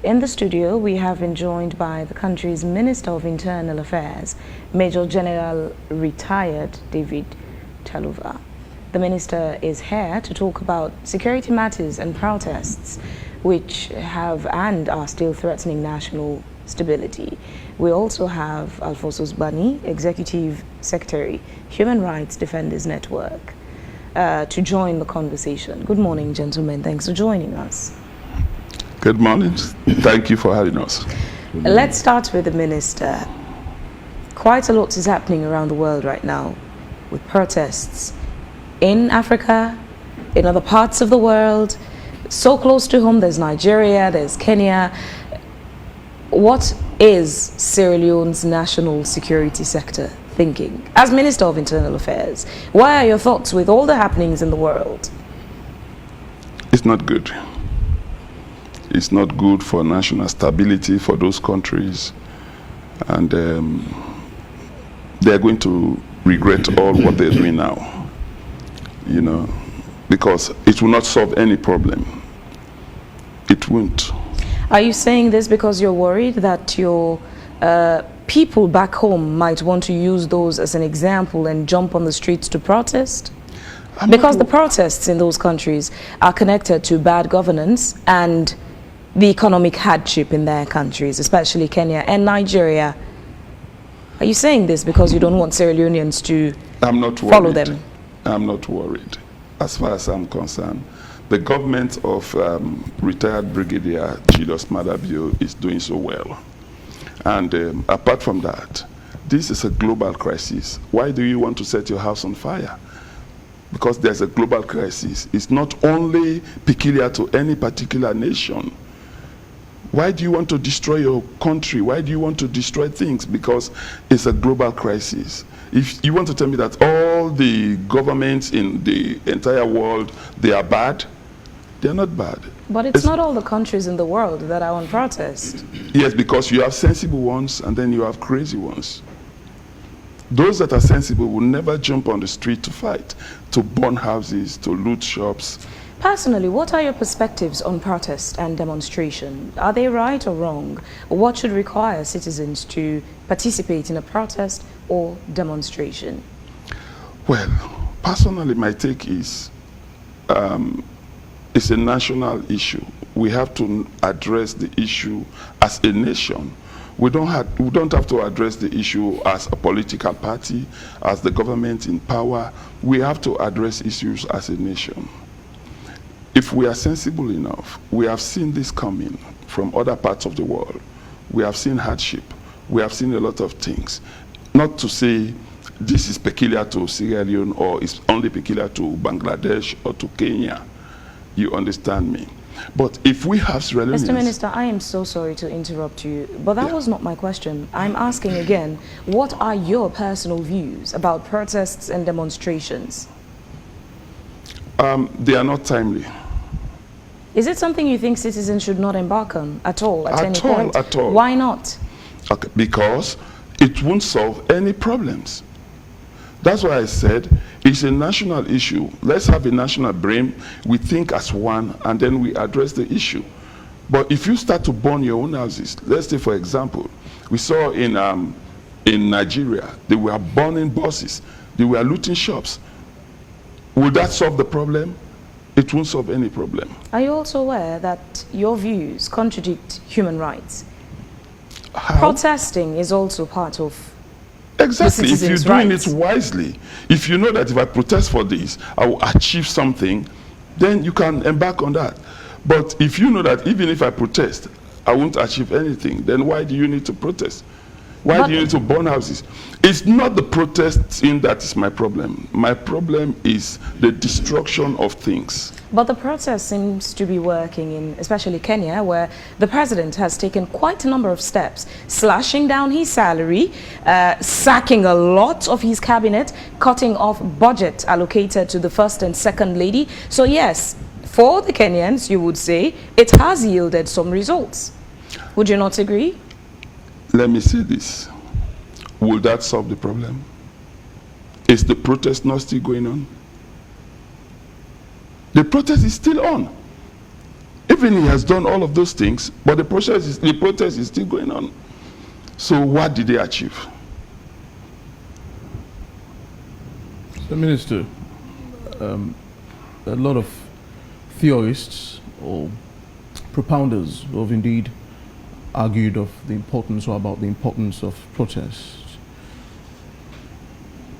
In the studio, we have been joined by the country's Minister of Internal Affairs, Major General retired David Chaluva. The minister is here to talk about security matters and protests which have and are still threatening national stability. We also have Alphonsus, Executive Secretary, Human Rights Defenders Network, to join the conversation. Good morning, gentlemen. Thanks for joining us. Good morning. Thank you for having us. Let's start with the minister. Quite a lot is happening around the world right now with protests in Africa, in other parts of the world. So close to home, there's Nigeria, there's Kenya. What is Sierra Leone's national security sector thinking? As Minister of Internal Affairs, what are your thoughts with all the happenings in the world? It's not good. It's not good for national stability for those countries, and they're going to regret all what they're doing now, you know, because it will not solve any problem. It won't. Are you saying this because you're worried that your people back home might want to use those as an example and jump on the streets to protest? Because the protests in those countries are connected to bad governance and the economic hardship in their countries, especially Kenya and Nigeria. Are you saying this because you don't want Sierra Leoneans to follow them? I'm not worried. As far as I'm concerned, the government of retired Brigadier Julius Madabio is doing so well. And apart from that, this is a global crisis. Why do you want to set your house on fire? Because there's a global crisis. It's not only peculiar to any particular nation. Why do you want to destroy your country? Why do you want to destroy things? Because it's a global crisis. If you want to tell me that all the governments in the entire world, they are bad, they're not bad. But it's not all the countries in the world that are on protest. Yes, because you have sensible ones and then you have crazy ones. Those that are sensible will never jump on the street to fight, to burn houses, to loot shops. Personally, what are your perspectives on protest and demonstration? Are they right or wrong? What should require citizens to participate in a protest or demonstration? Well, personally, my take is it's a national issue. We have to address the issue as a nation. We don't have to address the issue as a political party, as the government in power. We have to address issues as a nation. If we are sensible enough, we have seen this coming from other parts of the world. We have seen hardship. We have seen a lot of things. Not to say this is peculiar to Sierra Leone or it's only peculiar to Bangladesh or to Kenya. You understand me? But if we have Sierra Leoneans... Mr. Minister, I am so sorry to interrupt you, but that was not my question. I'm asking again, what are your personal views about protests and demonstrations? They are not timely. Is it something you think citizens should not embark on at all, at any point? At all. Why not? Okay, because it won't solve any problems. That's why I said it's a national issue. Let's have a national brain. We think as one, and then we address the issue. But if you start to burn your own houses, let's say, for example, we saw in Nigeria, they were burning buses. They were looting shops. Will that solve the problem? It won't solve any problem. Are you also aware that your views contradict human rights? How? Protesting is also part of exactly. If you're doing rights. it wisely, if you know that if I protest for this, I will achieve something, then you can embark on that. But if you know that even if I protest, I won't achieve anything, then why do you need to protest? Why do you need to burn houses? It's not the protesting that is my problem. My problem is the destruction of things. But the protest seems to be working in, especially Kenya, where the president has taken quite a number of steps, slashing down his salary, sacking a lot of his cabinet, cutting off budget allocated to the first and second lady. So yes, for the Kenyans, you would say it has yielded some results. Would you not agree? Let me say this. Will that solve the problem? Is the protest not still going on? The protest is still on. Even he has done all of those things, but the protest is still going on. So what did they achieve? So, Minister, a lot of theorists or propounders have indeed argued of the importance or about the importance of protest.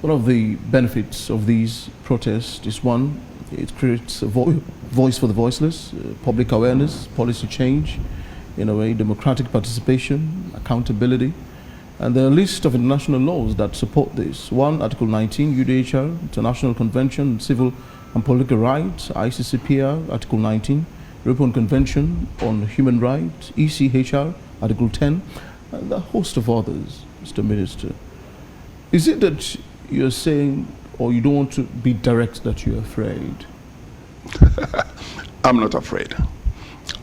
One of the benefits of these protests is, one, it creates a voice for the voiceless, public awareness, policy change, in a way, democratic participation, accountability. And there are a list of international laws that support this. One, Article 19, UDHR, International Convention on Civil and Political Rights, ICCPR, Article 19, European Convention on Human Rights, ECHR, Article 10, and a host of others, Mr. Minister. Is it that you're saying, or you don't want to be direct, that you're afraid? I'm not afraid.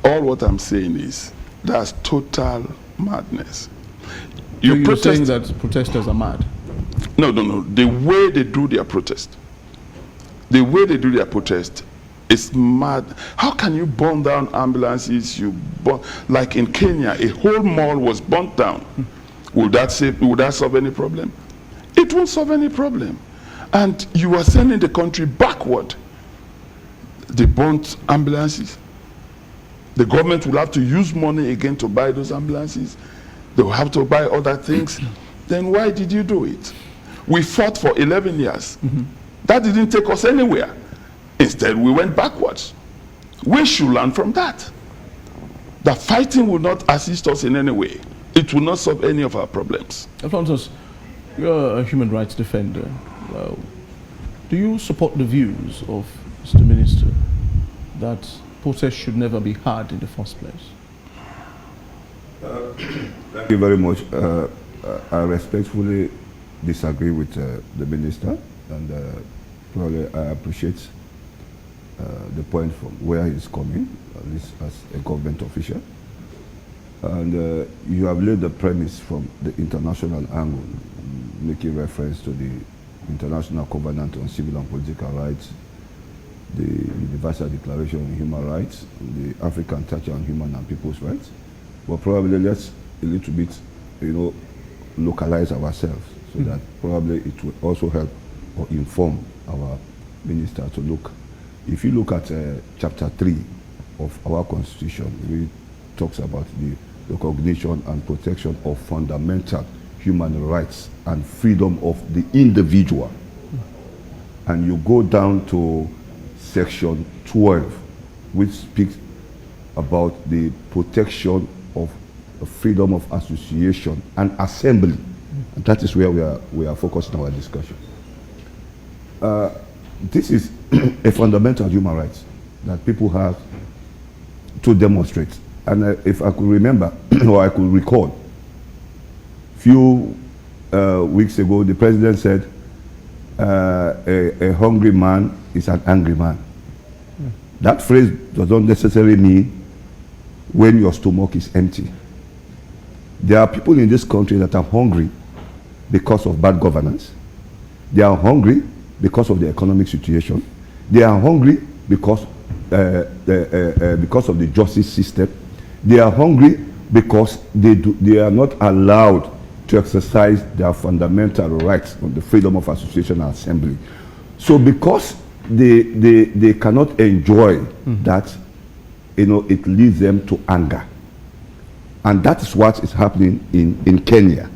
All what I'm saying is that's total madness. You're saying that protesters are mad? No. The way they do their protest, is mad. How can you burn down ambulances? Like in Kenya, a whole mall was burnt down. Would that solve any problem? It won't solve any problem. And you are sending the country backward. They burnt ambulances. The government will have to use money again to buy those ambulances. They will have to buy other things. Then why did you do it? We fought for 11 years. That didn't take us anywhere. Instead, we went backwards. We should learn from that. The fighting will not assist us in any way. It will not solve any of our problems. Alphonsus, you're a human rights defender. Do you support the views of Mr. Minister that protests should never be hard in the first place? Thank you very much. I respectfully disagree with the minister, and probably I appreciate the point from where he's coming, at least as a government official. And you have laid the premise from the international angle, making reference to the International Covenant on Civil and Political Rights, the Universal Declaration on Human Rights, the African Charter on Human and People's Rights. But probably let's a little bit, localize ourselves, so that probably it will also help or inform our minister to look. If you look at chapter 3 of our constitution, it talks about the recognition and protection of fundamental human rights and freedom of the individual. And you go down to section 12, which speaks about the protection of the freedom of association and assembly. And that is where we are focusing our discussion. This is a fundamental human right that people have to demonstrate. And if I could remember, or I could recall, few weeks ago, the president said, a hungry man is an angry man. That phrase does not necessarily mean when your stomach is empty. There are people in this country that are hungry because of bad governance. They are hungry because of the economic situation. They are hungry because of the justice system. They are hungry because they are not allowed to exercise their fundamental rights on the freedom of association and assembly. So because they cannot enjoy that, it leads them to anger. And that is what is happening in Kenya.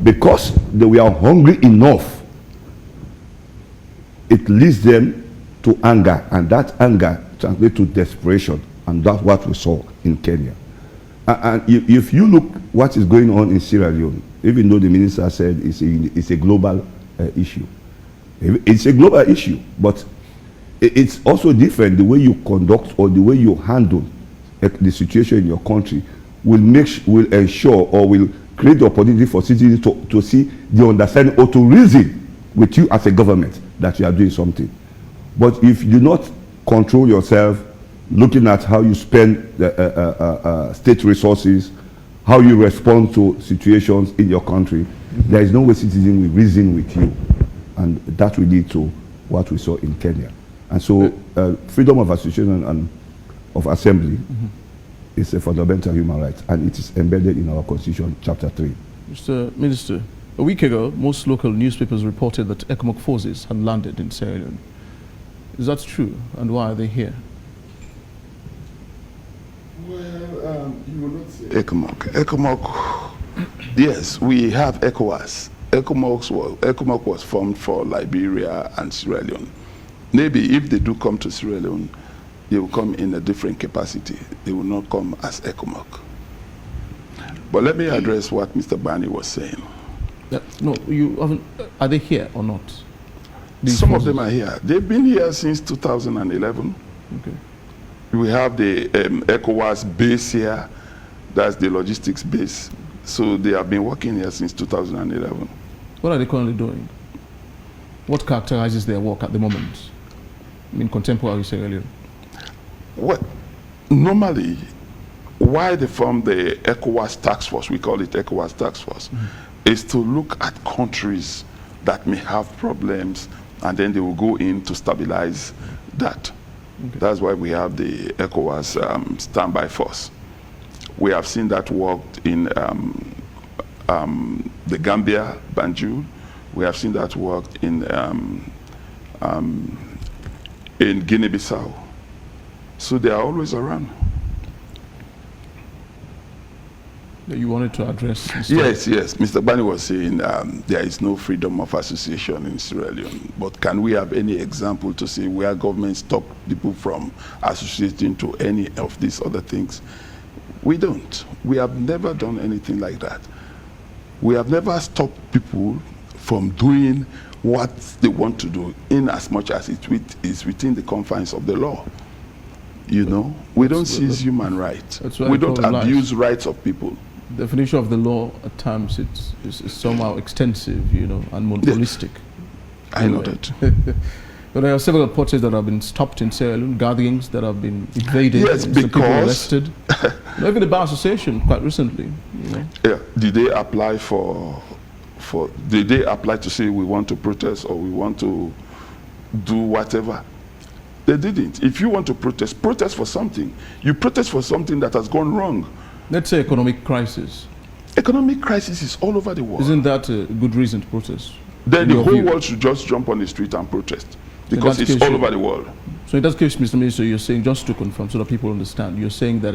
Because they were hungry enough, it leads them to anger, and that anger translates to desperation, and that's what we saw in Kenya. And if you look what is going on in Sierra Leone, even though the minister said it's a global issue, it's a global issue, but it's also different. The way you conduct or the way you handle the situation in your country will ensure or will create the opportunity for citizens to see the understanding or to reason with you as a government that you are doing something. But if you do not control yourself, looking at how you spend state resources, how you respond to situations in your country, there is no way citizens will reason with you. And that will lead to what we saw in Kenya. And so freedom of association of assembly is a fundamental human right, and it is embedded in our Constitution, Chapter 3. Mr. Minister, a week ago, most local newspapers reported that ECOMOG forces had landed in Sierra Leone. Is that true, and why are they here? Well, you will not say ECOMOG. ECOMOG, yes, we have ECOWAS. ECOMOG was formed for Liberia and Sierra Leone. Maybe if they do come to Sierra Leone, they will come in a different capacity. They will not come as ECOMOG. But let me address what Mr. Bani was saying. No, you haven't. Are they here or not? Some of them are here. They've been here since 2011. Okay. We have the ECOWAS base here. That's the logistics base. So they have been working here since 2011. What are they currently doing? What characterizes their work at the moment? In contemporary Sierra Leone? What normally, why they form the ECOWAS task force, we call it ECOWAS task force, is to look at countries that may have problems, and then they will go in to stabilize that. Okay. That's why we have the ECOWAS standby force. We have seen that worked in the Gambia, Banjul. We have seen that worked in Guinea-Bissau. So they are always around. You wanted to address? Yes. Mr. Bani was saying there is no freedom of association in Sierra Leone. But can we have any example to say where government stop people from associating to any of these other things? We don't. We have never done anything like that. We have never stopped people from doing what they want to do, in as much as it is within the confines of the law. You know, we don't seize human rights. We don't abuse rights of people. The definition of the law at times is somehow extensive, you know, and monopolistic. I know that. But there are several protests that have been stopped in Sierra Leone, gatherings that have been invaded, yes, some people arrested. Even the Bar Association quite recently. You know. Yeah. Did they apply did they apply to say we want to protest or we want to do whatever? They didn't. If you want to protest, protest for something. You protest for something that has gone wrong. Let's say economic crisis. Economic crisis is all over the world. Isn't that a good reason to protest? Then the whole world should just jump on the street and protest. Because it's all over the world. So in that case, Mr. Minister, you're saying, just to confirm so that people understand, you're saying that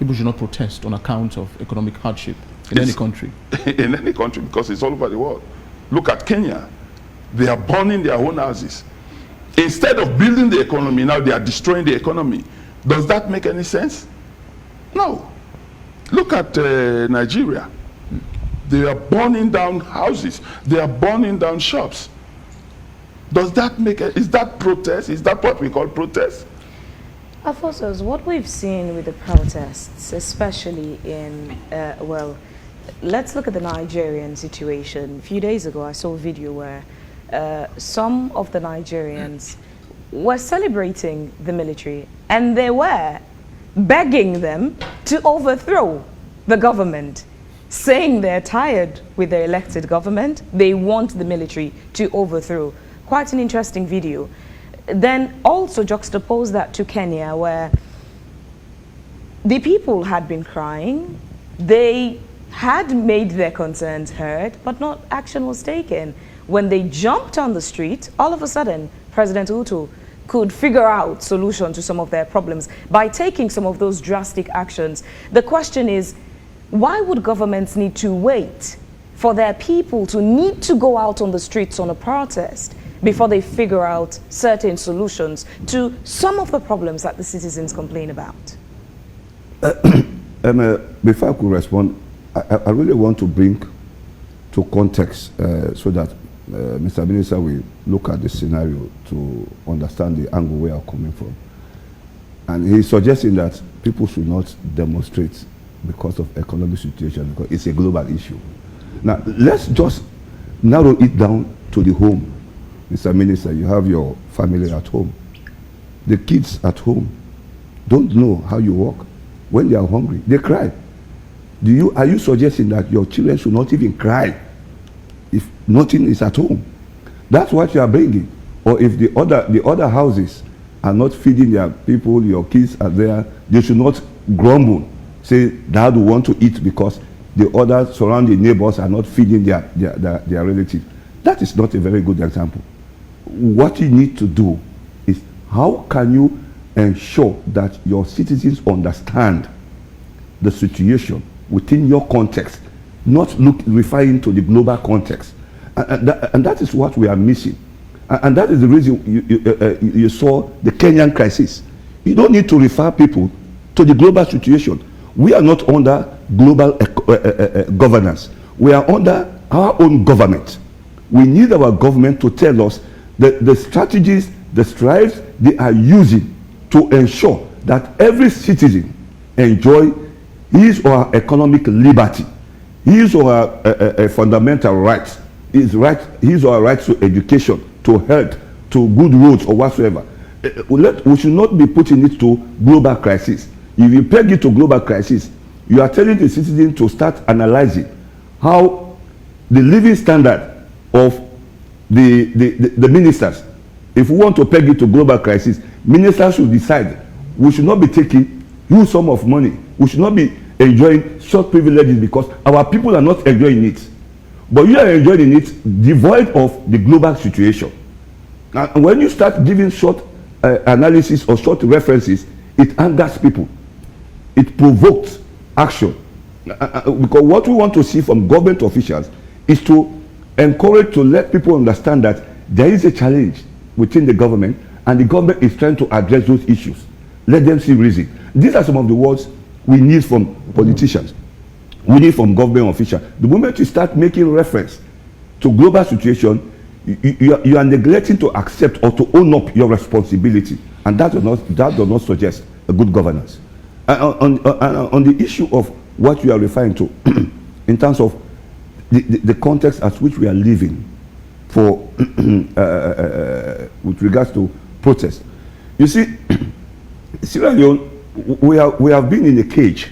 people should not protest on account of economic hardship in any country? In any country, because it's all over the world. Look at Kenya. They are burning their own houses. Instead of building the economy, now they are destroying the economy. Does that make any sense? No. Look at Nigeria. They are burning down houses. They are burning down shops. Does that is that protest? Is that what we call protest? Alphonsus, what we've seen with the protests, especially in, well, let's look at the Nigerian situation. A few days ago, I saw a video where some of the Nigerians were celebrating the military, and they were begging them to overthrow the government, saying they're tired with their elected government. They want the military to overthrow. Quite an interesting video. Then also juxtapose that to Kenya, where the people had been crying. They had made their concerns heard, but not action was taken. When they jumped on the street, all of a sudden, President Ruto could figure out solution to some of their problems by taking some of those drastic actions. The question is, why would governments need to wait for their people to need to go out on the streets on a protest before they figure out certain solutions to some of the problems that the citizens complain about? Before I could respond, I really want to bring to context so that Mr. Minister will look at the scenario to understand the angle where I'm coming from. And he's suggesting that people should not demonstrate because of economic situation, because it's a global issue. Now, let's just narrow it down to the home. Mr. Minister, you have your family at home. The kids at home don't know how you work. When they are hungry, they cry. Are you suggesting that your children should not even cry if nothing is at home? That's what you are bringing. Or if the other houses, are not feeding their people, your kids are there, they should not grumble, say, Dad will want to eat because the other surrounding neighbors are not feeding their relatives. That is not a very good example. What you need to do is, how can you ensure that your citizens understand the situation within your context, not referring to the global context. And that is what we are missing. And that is the reason you saw the Kenyan crisis. You don't need to refer people to the global situation. We are not under global governance. We are under our own government. We need our government to tell us the strategies, the strides they are using to ensure that every citizen enjoy his or her economic liberty, his or her fundamental rights, his or her rights to education, to health, to good roads or whatsoever. We should not be putting it to global crisis. If you peg it to global crisis, you are telling the citizen to start analyzing how the living standard of the ministers, if we want to peg it to global crisis, ministers should decide. We should not be taking huge sum of money. We should not be enjoying short privileges because our people are not enjoying it. But you are enjoying it devoid of the global situation. And when you start giving short analysis or short references, it angers people. It provokes action. Because what we want to see from government officials is to encourage, to let people understand that there is a challenge within the government and the government is trying to address those issues. Let them see reason. These are some of the words we need from politicians. We need from government officials. The moment you start making reference to global situation, you are neglecting to accept or to own up your responsibility. And that does not suggest a good governance. On the issue of what you are referring to, in terms of the context at which we are living for with regards to protest. You see, Sierra Leone, we have been in a cage.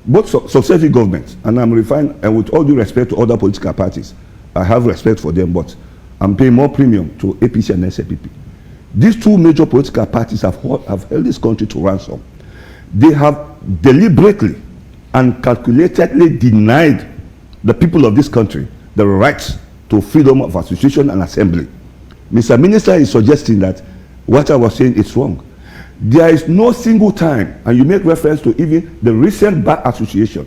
Both successive governments, and I'm referring, and with all due respect to other political parties, I have respect for them, but I'm paying more premium to APC and SAPP. These two major political parties have held this country to ransom. They have deliberately and calculatedly denied the people of this country the rights to freedom of association and assembly. Mr. Minister is suggesting that what I was saying is wrong. There is no single time, and you make reference to even the recent bar association,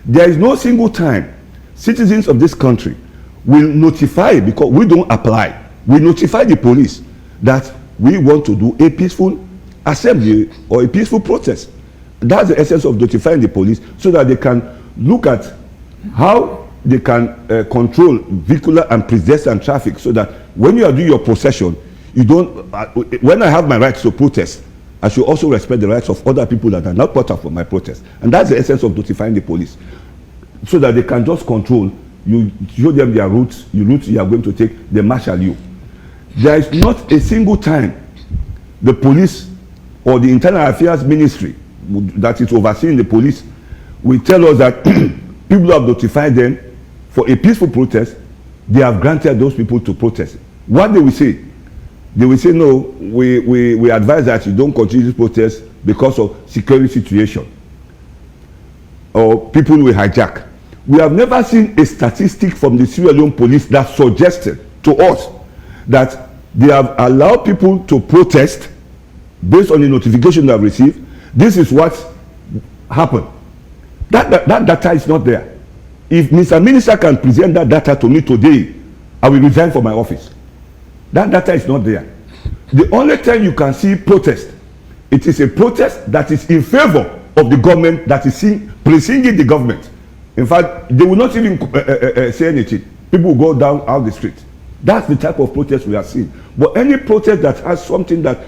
there is no single time citizens of this country will notify, because we don't apply, we notify the police that we want to do a peaceful assembly or a peaceful protest. That's the essence of notifying the police, so that they can look at how they can control vehicular and pedestrian traffic, so that when you are doing your procession, you don't, when I have my rights to protest, I should also respect the rights of other people that are not part of my protest. And that's the essence of notifying the police, so that they can just control. You show them their routes, you are going to take, they marshal you. There is not a single time the police or the Internal Affairs Ministry that is overseeing the police will tell us that people have notified them for a peaceful protest, they have granted those people to protest. What they will say? They will say, no, we advise that you don't continue this protest because of security situation, or people will hijack. We have never seen a statistic from the Sierra Leone police that suggested to us that they have allowed people to protest based on the notification they have received. This is what happened. That data is not there. If Mr. Minister can present that data to me today, I will resign from my office. That data is not there. The only time you can see protest, it is a protest that is in favor of the government, that is preceding the government. In fact, they will not even say anything. People will go down out the street. That's the type of protest we are seeing. But any protest that has something that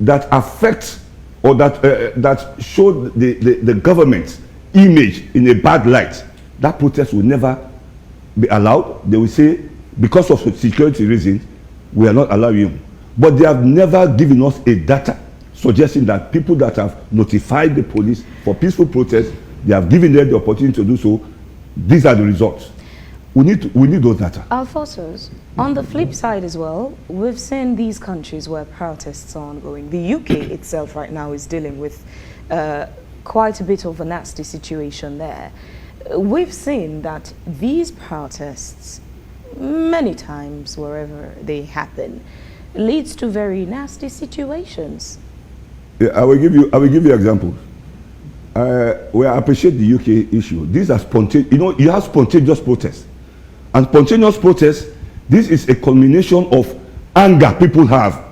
affects or that shows the government's image in a bad light, that protest will never be allowed. They will say, because of security reasons, we are not allowing you. But they have never given us a data suggesting that people that have notified the police for peaceful protest, they have given them the opportunity to do so. These are the results. We need those data. Alphonsus, on the flip side as well, we've seen these countries where protests are ongoing. The UK itself right now is dealing with quite a bit of a nasty situation there. We've seen that these protests, many times wherever they happen, leads to very nasty situations. Yeah, I will give you examples. Where I appreciate the UK issue. These are spontaneous. You know, you have spontaneous protests. And spontaneous protests, this is a culmination of anger people have.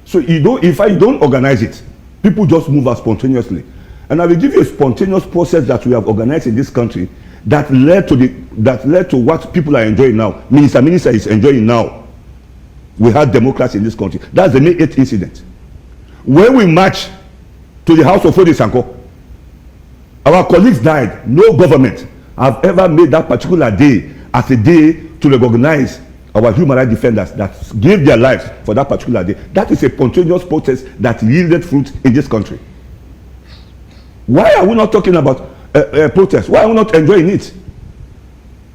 So you don't, if I don't organize it, people just move out spontaneously. And I will give you a spontaneous process that we have organized in this country that led to what people are enjoying now. Minister is enjoying now. We had democracy in this country. That's the May 8th incident. When we march to the house of Fode Sanko, our colleagues died. No government have ever made that particular day as a day to recognize our human rights defenders that gave their lives for that particular day. That is a spontaneous protest that yielded fruit in this country. Why are we not talking about protest? Why are we not enjoying it?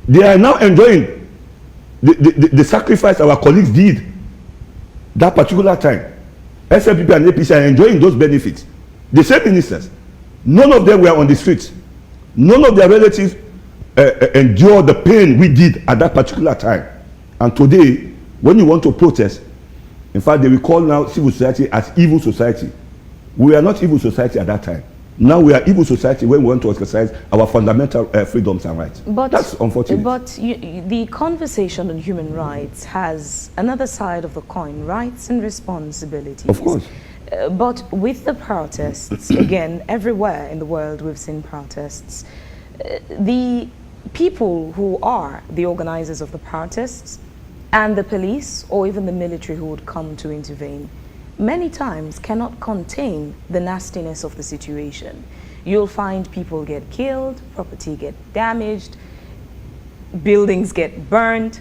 They are now enjoying the sacrifice our colleagues did that particular time. SLPP and APC are enjoying those benefits. The same ministers, none of them were on the streets. None of their relatives endured the pain we did at that particular time. And today, when you want to protest, in fact, they will call now civil society as evil society. We are not evil society at that time. Now we are evil society when we want to exercise our fundamental freedoms and rights. But that's unfortunate. But the conversation on human rights has another side of the coin, rights and responsibilities. Of course. But with the protests, again, everywhere in the world we've seen protests, the people who are the organizers of the protests and the police or even the military who would come to intervene many times cannot contain the nastiness of the situation. You'll find people get killed, property get damaged, buildings get burned.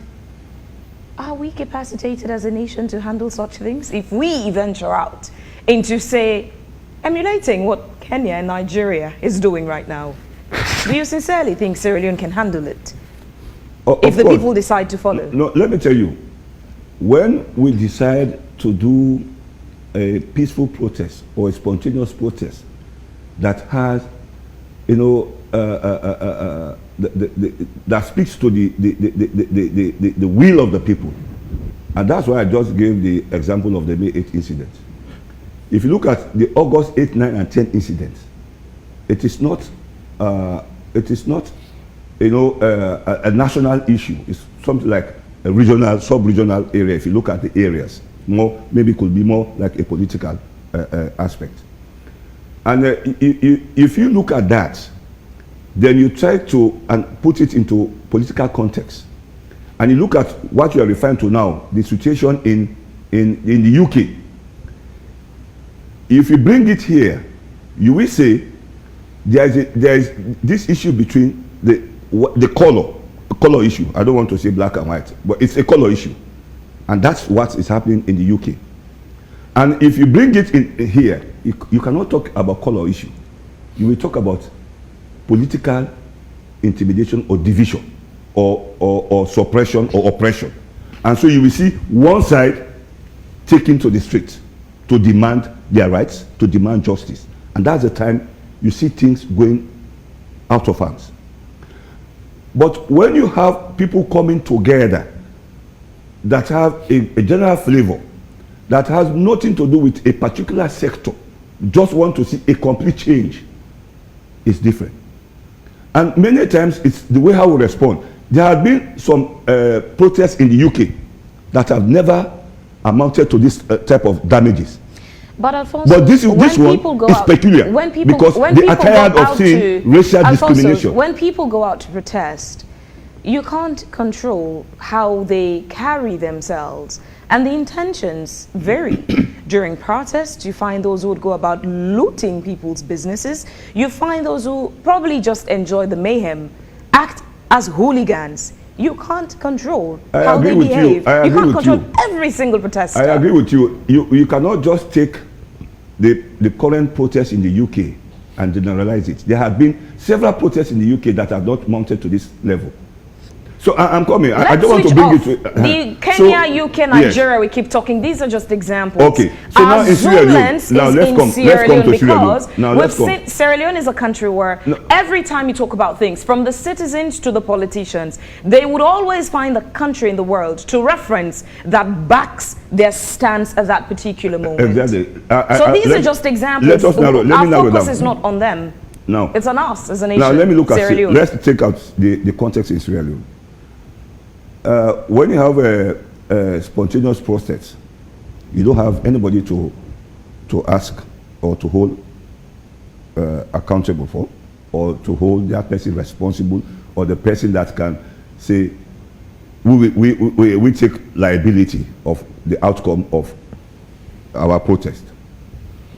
Are we capacitated as a nation to handle such things? If we venture out into, say, emulating what Kenya and Nigeria is doing right now, do you sincerely think Sierra Leone can handle it? If the people decide to follow? No, let me tell you, when we decide to do a peaceful protest or a spontaneous protest that has, you know, that speaks to the will of the people, and that's why I just gave the example of the May 8th incident. If you look at the August 8, 9, and 10 incidents, it is not, you know, a national issue. It's something like a regional, sub-regional area. If you look at the areas, more maybe could be more like a political aspect. And if you look at that, then you try to put it into political context, and you look at what you are referring to now, the situation in the UK. If you bring it here, you will say there is this issue between the color issue. I don't want to say black and white, but it's a color issue. And that's what is happening in the UK. And if you bring it in here, you cannot talk about color issue. You will talk about political intimidation or division or suppression or oppression. And so you will see one side taken to the street to demand their rights, to demand justice. And that's the time you see things going out of hands. But when you have people coming together that have a general flavor, that has nothing to do with a particular sector, just want to see a complete change, it's different. And many times it's the way how we respond. There have been some protests in the UK that have never amounted to this type of damages. But Alphonsus, this one is peculiar because they are tired of seeing racial discrimination. When people go out to protest, you can't control how they carry themselves, and the intentions vary. During protests, you find those who would go about looting people's businesses. You find those who probably just enjoy the mayhem, act as hooligans. You can't control how they behave. You can't control every single protester. I agree with you. You cannot just take the current protests in the UK and generalize it. There have been several protests in the UK that have not mounted to this level. So I'm coming. I Let's don't want to switch bring off. it to... The Kenya, UK, Nigeria, we keep talking. These are just examples. Okay. So Our now in Sierra zoom Leone. lens Now is let's in come Sierra to Leone Sierra Leone. because Now we've let's come. seen Sierra Leone is a country where every time you talk about things, from the citizens to the politicians, they would always find the country in the world to reference that backs their stance at that particular moment. Exactly. So these are just examples. Let us narrow. Let me narrow Our focus down. is not on them. Now, it's on us as a nation. now let me look Sierra at Leone. let's take out the context in Sierra Leone. When you have a spontaneous protest, you don't have anybody to ask or to hold accountable for, or to hold that person responsible, or the person that can say, we take liability of the outcome of our protest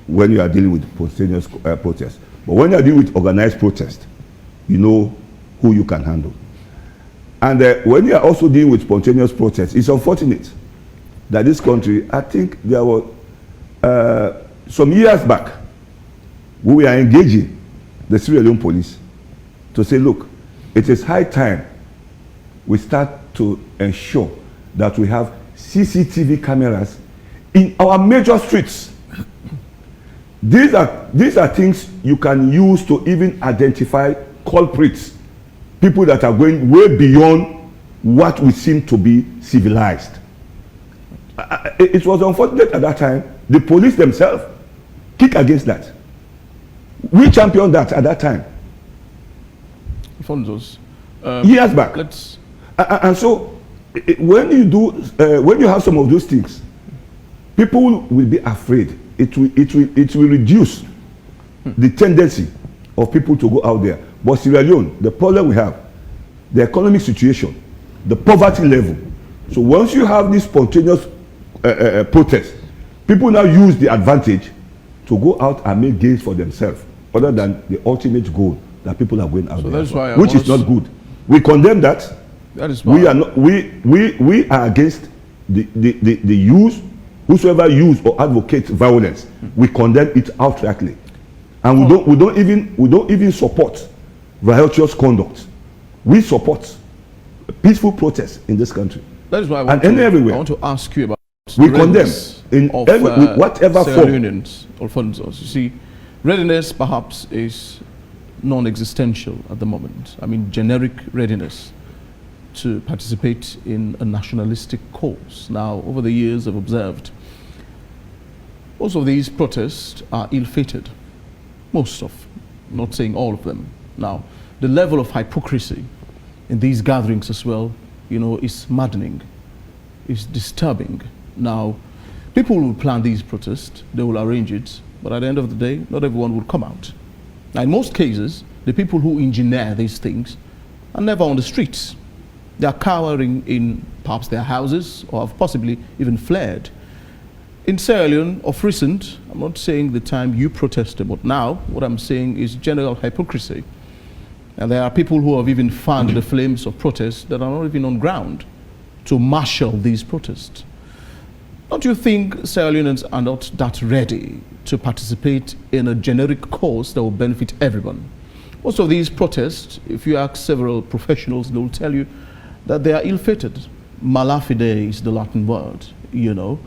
when you are dealing with spontaneous protest. But when you are dealing with organized protest, you know who you can handle. And when you are also dealing with spontaneous protest, it's unfortunate that this country, I think there were some years back, we were engaging the Sierra Leone police to say, look, it is high time we start to ensure that we have CCTV cameras in our major streets. These are things you can use to even identify culprits, people that are going way beyond what we seem to be civilized. It was unfortunate at that time. The police themselves kick against that. We championed that at that time. Alphonsus, years back. And so when you have some of those things, people will be afraid. It will reduce the tendency of people to go out there. But Sierra Leone, the problem we have, the economic situation, the poverty level. So once you have this spontaneous protest, people now use the advantage to go out and make gains for themselves, other than the ultimate goal that people are going out there for, which is not good. We condemn that. That is why we are against the use, whosoever use or advocates violence. We condemn it outrightly, and we don't even support riotous conduct. We support peaceful protest in this country. That is why I want to ask you about. We condemn in whatever form. Alphonsus, you see, readiness perhaps is non-existential at the moment. I mean, generic readiness to participate in a nationalistic cause. Now, over the years, I've observed most of these protests are ill-fated. Most of, not saying all of them. Now, the level of hypocrisy in these gatherings as well, you know, is maddening, is disturbing. Now, people will plan these protests, they will arrange it, but at the end of the day, not everyone will come out. Now, in most cases, the people who engineer these things are never on the streets. They are cowering in perhaps their houses, or have possibly even fled. In Sierra Leone, of recent, I'm not saying the time you protested, but now what I'm saying is general hypocrisy. And there are people who have even fanned the flames of protests that are not even on ground to marshal these protests. Don't you think Sierra Leoneans are not that ready to participate in a generic cause that will benefit everyone? Most of these protests, if you ask several professionals, they will tell you that they are ill-fated. Malafide is the Latin word, you know.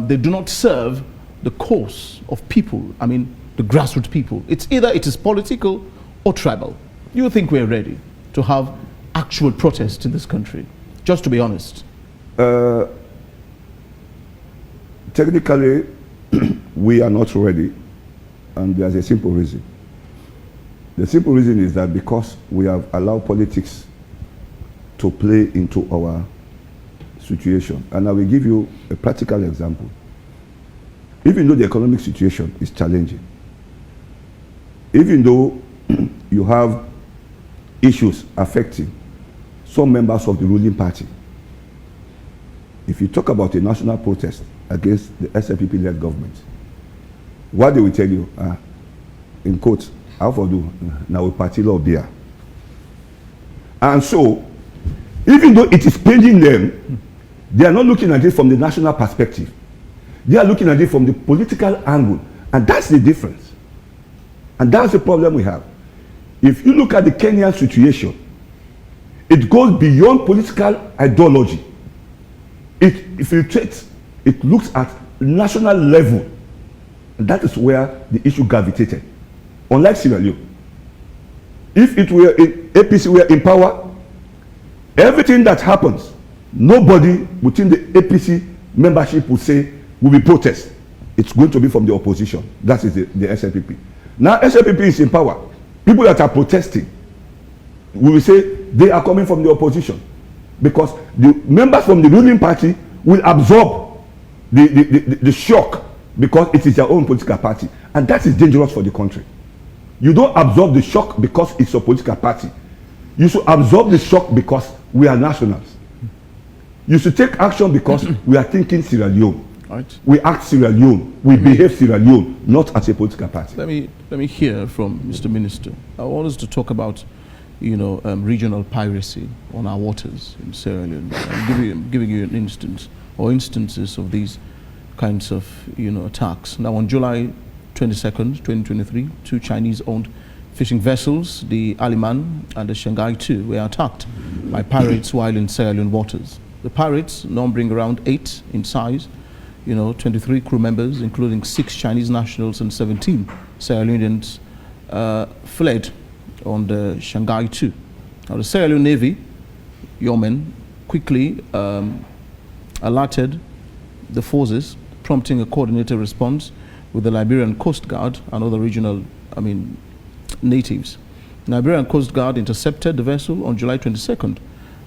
They do not serve the cause of people, I mean, the grassroots people. It's either it is political or tribal. Do you think we're ready to have actual protests in this country? Just to be honest. Technically, we are not ready, and there's a simple reason. The simple reason is that because we have allowed politics to play into our situation. And I will give you a practical example. Even though the economic situation is challenging, even though you have issues affecting some members of the ruling party, if you talk about a national protest against the SNPP-led government, what they will tell you, in quotes, how for do now a party law beer. And so, even though it is paining them, they are not looking at it from the national perspective. They are looking at it from the political angle. And that's the difference. And that's the problem we have. If you look at the Kenyan situation, It goes beyond political ideology. It infiltrates, it looks at national level. And that is where the issue gravitated. Unlike Sierra Leone, if it were in APC were in power, everything that happens, nobody within the APC membership would say will be protest. It's going to be from the opposition. That is the SLPP. Now SLPP is in power. People that are protesting, we will say they are coming from the opposition, because the members from the ruling party will absorb the shock, because it is their own political party, and that is dangerous for the country. You don't absorb the shock because it's a political party. You should absorb the shock because we are nationals. You should take action because we are thinking Sierra Leone. Right. We act Sierra Leone. We behave Sierra Leone, not as a political party. Let me hear from Mr. Minister. I want us to talk about, regional piracy on our waters in Sierra Leone. I'm giving you an instance or instances of these kinds of attacks. Now, on July 22nd, 2023, 2 Chinese-owned fishing vessels, the Aliman and the Shanghai 2, were attacked by pirates while in Sierra Leone waters. The pirates, numbering around 8 in size, 23 crew members, including 6 Chinese nationals and 17 Sierra Leoneans, fled on the Shanghai 2. Now, the Sierra Leone Navy, yeomen, quickly alerted the forces, prompting a coordinated response with the Liberian Coast Guard and other regional, natives. The Liberian Coast Guard intercepted the vessel on July 22nd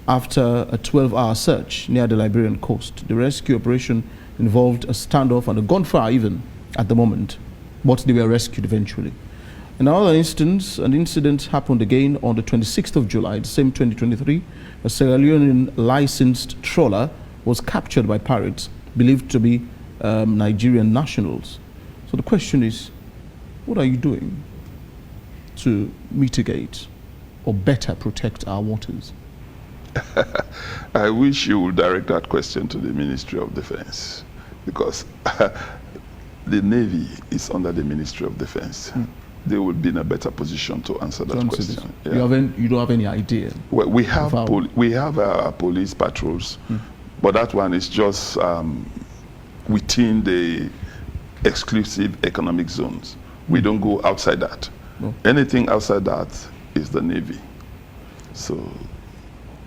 after a 12-hour search near the Liberian coast. The rescue operation involved a standoff and a gunfire even at the moment, but they were rescued eventually. In another instance, an incident happened again on the 26th of July, the same 2023. A Sierra Leonean licensed trawler was captured by pirates believed to be Nigerian nationals. So the question is, what are you doing to mitigate or better protect our waters? I wish you would direct that question to the Ministry of Defense, because the Navy is under the Ministry of Defense. They would be in a better position to answer that question. Yeah. You don't have any idea? Well, we have police patrols, but that one is just within the exclusive economic zones. We don't go outside that. No. Anything outside that is the Navy. So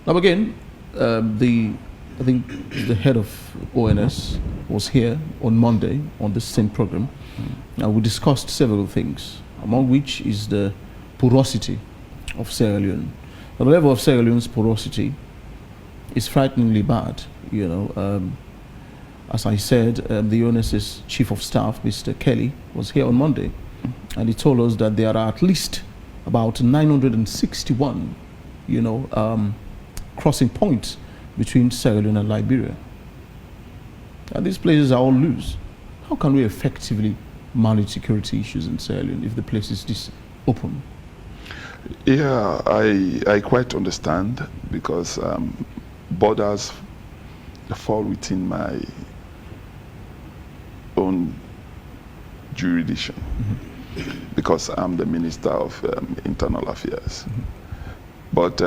now again, I think the head of ONS was here on Monday on this same program. Now we discussed several things, among which is the porosity of Sierra Leone. The level of Sierra Leone's porosity is frighteningly bad. As I said, the ONS's chief of staff, Mr. Kelly, was here on Monday, and he told us that there are at least about 961, crossing points between Sierra Leone and Liberia. And these places are all loose. How can we effectively manage security issues in Sierra Leone if the place is this open? Yeah, I quite understand, because borders fall within my own jurisdiction, because I'm the Minister of Internal Affairs. But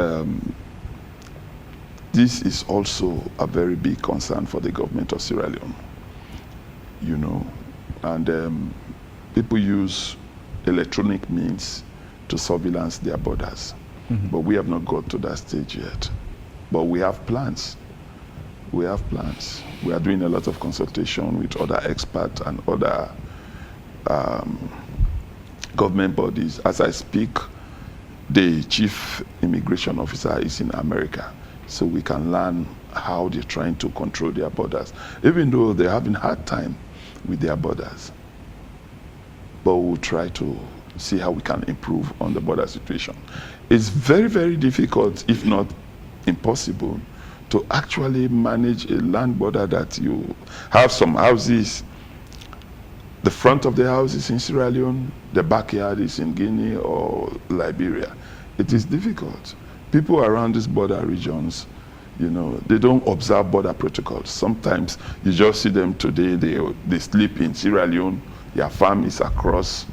this is also a very big concern for the government of Sierra Leone, and people use electronic means to surveillance their borders. But we have not got to that stage yet. But we have plans. We have plans. We are doing a lot of consultation with other experts and other government bodies. As I speak, the chief immigration officer is in America, so we can learn how they're trying to control their borders, even though they're having a hard time with their borders. But we'll try to see how we can improve on the border situation. It's very, very difficult, if not impossible, to actually manage a land border that you have some houses, the front of the house is in Sierra Leone, the backyard is in Guinea or Liberia. It is difficult. People around these border regions, they don't observe border protocols. Sometimes you just see them today, they sleep in Sierra Leone, their farm is across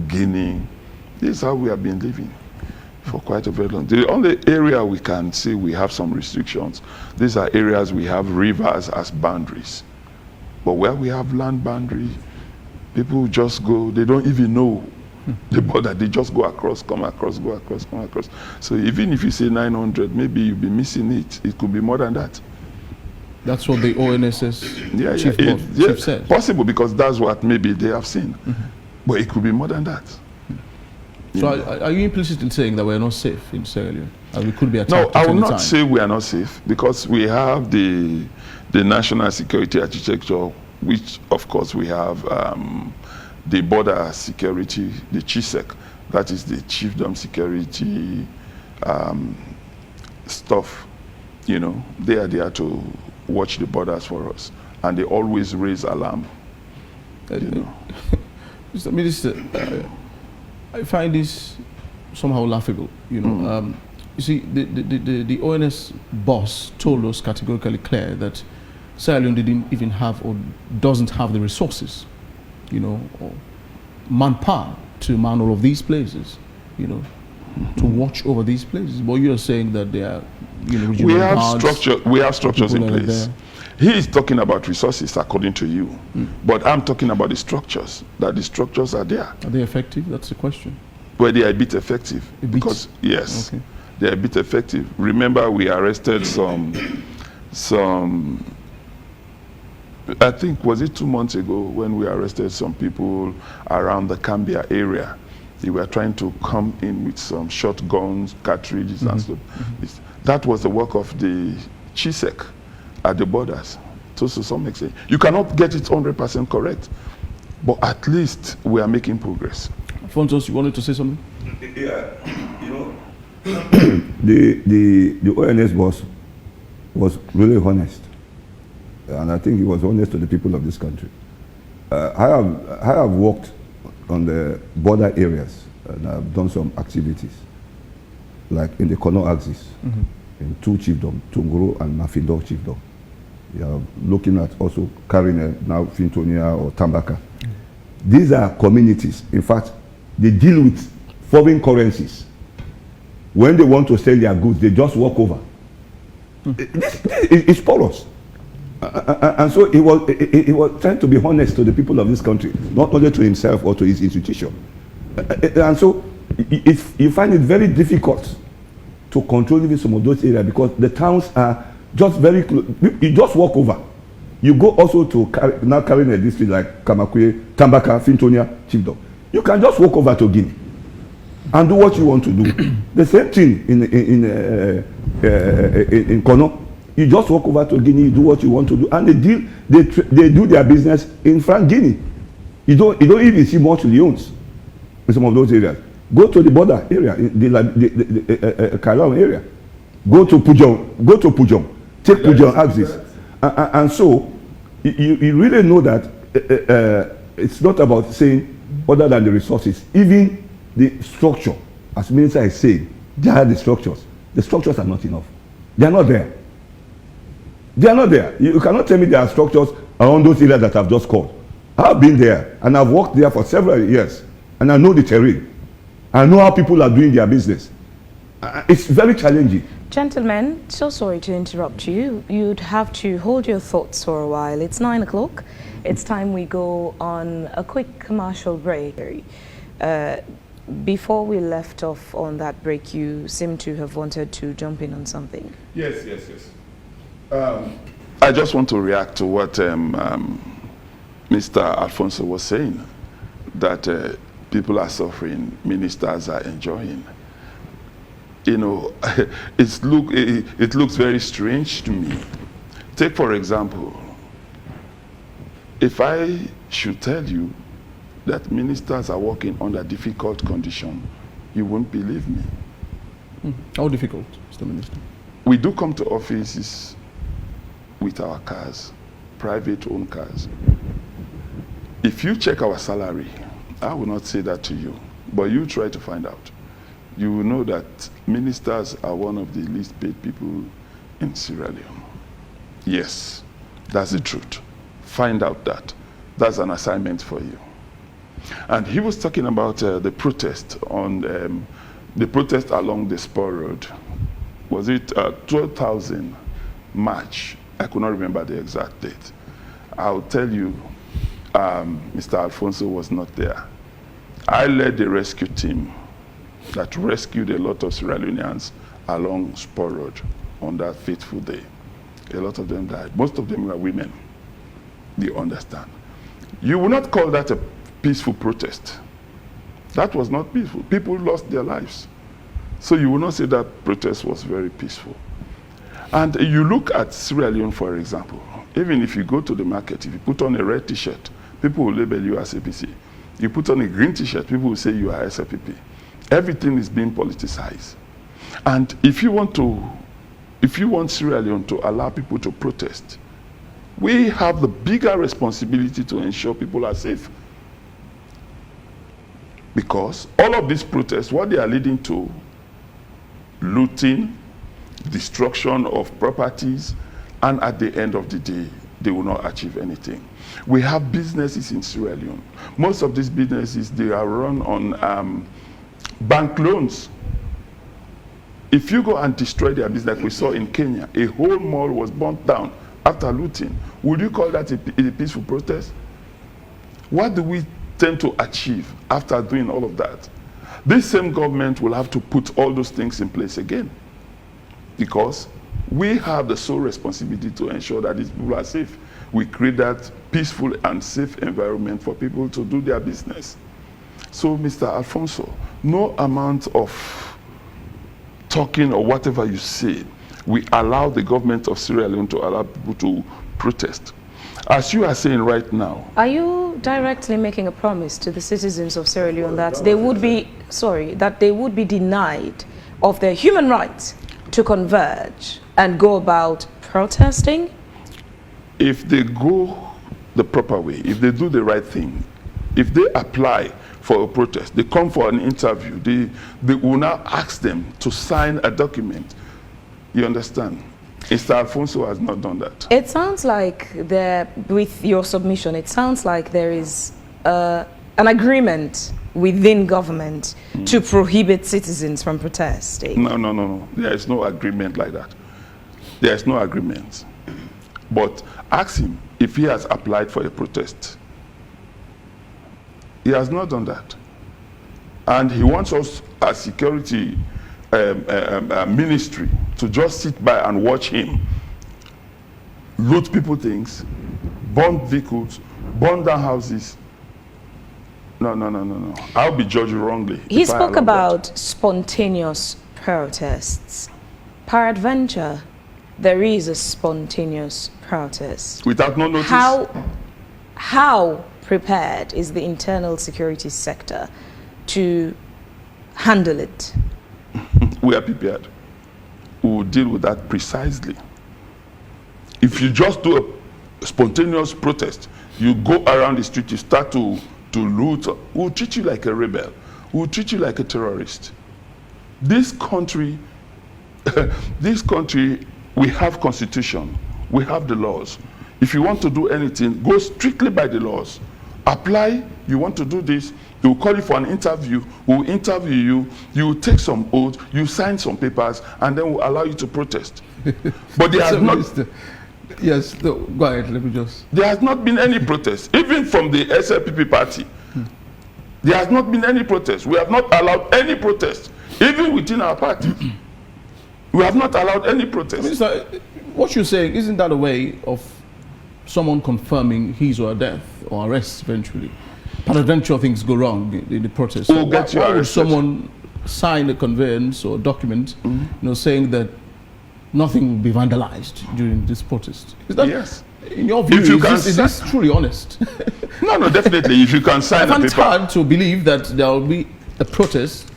Guinea. This is how we have been living for quite a very long. The only area we can say we have some restrictions, these are areas we have rivers as boundaries. But where we have land boundary, people just go, they don't even know the border, they just go across, come across, go across, come across. So even if you say 900, maybe you'll be missing it. It could be more than that. That's what the ONSS chief said. Possible, because that's what maybe they have seen. But it could be more than that. So are you implicitly saying that we're not safe in Sierra Leone? And we could be attacked No, at I will any not time? say we are not safe, because we have the national security architecture, which of course we have the border security, the CHISEC, that is the chiefdom security stuff. You know, they are there to watch the borders for us, and they always raise alarm. You know. Mr. Minister, I find this somehow laughable. You know, you see, the ONS boss told us categorically clear that Sierra Leone didn't even have or doesn't have the resources, you know, or manpower to man all of these places, you know, to watch over these places. But you're saying that they are, you know, we have structures in place. He is talking about resources, according to you, but I'm talking about the structures. That the structures are there. Are they effective? That's the question. Well, they are a bit effective. A bit? Because yes, okay, they are a bit effective. Remember, we arrested some. I think, was it 2 months ago when we arrested some people around the Cambia area? They were trying to come in with some shotguns, cartridges, and stuff. That was the work of the CHISEC at the borders. So to some extent, you cannot get it 100% correct, but at least we are making progress. Alphonsus, you wanted to say something? Yeah, you know, the ONS boss was really honest. And I think he was honest to the people of this country. I have worked on the border areas, and I've done some activities, like in the Kono axis, in two chiefdoms, Tunguru and Mafindo chiefdom. We are looking at also Karine, now Fintonia or Tambaka. These are communities. In fact, they deal with foreign currencies. When they want to sell their goods, they just walk over. It's porous. And so he was trying to be honest to the people of this country, not only to himself or to his institution. And so you find it very difficult to control even some of those areas, because the towns are just very close. You just walk over. You go also to now carrying a district like Kamakwe, Tambaka, Fintonia, Chiefdom. You can just walk over to Guinea and do what you want to do. The same thing in Kono. You just walk over to Guinea, you do what you want to do, and they do their business in Frank Guinea. You don't even see much Leones in some of those areas. Go to the border area, the Kalong area. Go to Pujong, take Pujong axis. And so you really know that it's not about saying other than the resources, even the structure, as Minister is saying, they are the structures. The structures are not enough. They are not there. They are not there. You cannot tell me there are structures around those areas that I've just called. I've been there and I've worked there for several years, and I know the terrain. I know how people are doing their business. It's very challenging. Gentlemen, so sorry to interrupt you. You'd have to hold your thoughts for a while. It's 9 o'clock. It's time we go on a quick commercial break. Before we left off on that break, you seem to have wanted to jump in on something. Yes. I just want to react to what Mr. Alphonsus was saying, that people are suffering, ministers are enjoying. You know, it looks very strange to me. Take, for example, if I should tell you that ministers are working under difficult conditions, you won't believe me. How difficult, Mr. Minister? We do come to offices with our cars, private owned cars. If you check our salary, I will not say that to you, but you try to find out. You will know that ministers are one of the least paid people in Sierra Leone. Yes, that's the truth. Find out that. That's an assignment for you. And he was talking about the protest on the protest along the Spur Road, was it 12,000 March? I could not remember the exact date. I'll tell you, Mr. Alphonsus was not there. I led the rescue team that rescued a lot of Sierra Leoneans along Spur Road on that fateful day. A lot of them died. Most of them were women. Do you understand? You will not call that a peaceful protest. That was not peaceful. People lost their lives. So you will not say that protest was very peaceful. And you look at Sierra Leone, for example. Even if you go to the market, if you put on a red t-shirt, people will label you as APC. You put on a green t-shirt, people will say you are SLPP. Everything is being politicized. And if you want Sierra Leone to allow people to protest, we have the bigger responsibility to ensure people are safe. Because all of these protests, what they are leading to, looting, destruction of properties, and at the end of the day, they will not achieve anything. We have businesses in Sierra Leone. Most of these businesses, they are run on bank loans. If you go and destroy their business, like we saw in Kenya, a whole mall was burnt down after looting. Would you call that a peaceful protest? What do we tend to achieve after doing all of that? This same government will have to put all those things in place again, because we have the sole responsibility to ensure that these people are safe. We create that peaceful and safe environment for people to do their business. So, Mr. Alphonsus, no amount of talking or whatever you say, we allow the government of Sierra Leone to allow people to protest. As you are saying right now. Are you directly making a promise to the citizens of Sierra Leone that they would be denied of their human rights to converge and go about protesting? If they go the proper way, if they do the right thing, if they apply for a protest, they come for an interview, they will now ask them to sign a document. You understand? Mr. Alphonsus has not done that. It sounds like with your submission, it sounds like there is an agreement within government to prohibit citizens from protesting. No. There is no agreement like that. There is no agreement. But ask him if he has applied for a protest. He has not done that. And he wants us as security ministry to just sit by and watch him loot people things, burn vehicles, burn down houses. No. I'll be judged wrongly. He spoke about spontaneous protests. Peradventure, there is a spontaneous protest. Without no notice? How prepared is the internal security sector to handle it? We are prepared. We will deal with that precisely. If you just do a spontaneous protest, you go around the street, you start to loot, we'll treat you like a rebel. We'll treat you like a terrorist. This country, we have constitution, we have the laws. If you want to do anything, go strictly by the laws. Apply, you want to do this, they will call you for an interview, we'll interview you, you will take some oath, you sign some papers, and then we'll allow you to protest. But there has not... Yes, no, go ahead, let me just... There has not been any protest, even from the SLPP party. There has not been any protest. We have not allowed any protest, even within our party. We have not allowed any protest. Minister, what you're saying, isn't that a way of someone confirming his or her death or arrest eventually? Peradventure things go wrong in the protest. So why would someone sign a conveyance or document, saying that nothing will be vandalized during this protest? Is that, yes. In your view, is this truly honest? No, definitely. If you can sign a paper. It's hard to believe that there will be a protest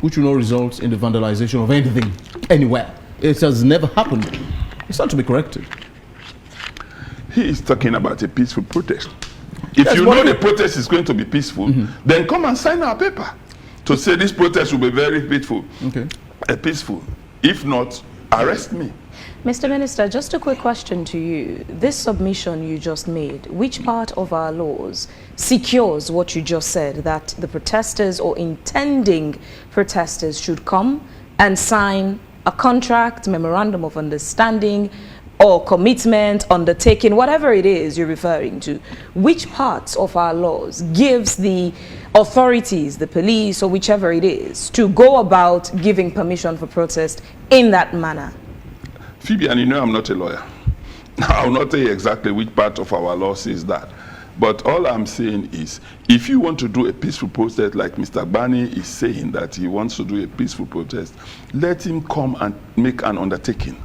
which will not result in the vandalization of anything anywhere. It has never happened. It's not to be corrected. He is talking about a peaceful protest. If you know the protest is going to be peaceful, then come and sign our paper to say this protest will be very peaceful. Okay. Peaceful. If not, arrest me. Mr. Minister, just a quick question to you. This submission you just made, which part of our laws secures what you just said, that the protesters or intending protesters should come and sign a contract, memorandum of understanding, or commitment, undertaking, whatever it is you're referring to? Which parts of our laws gives the authorities, the police, or whichever it is, to go about giving permission for protest in that manner? Phoebe, and you know I'm not a lawyer. I'll not tell you exactly which part of our law says that. But all I'm saying is, if you want to do a peaceful protest, like Mr. Bani is saying that he wants to do a peaceful protest, let him come and make an undertaking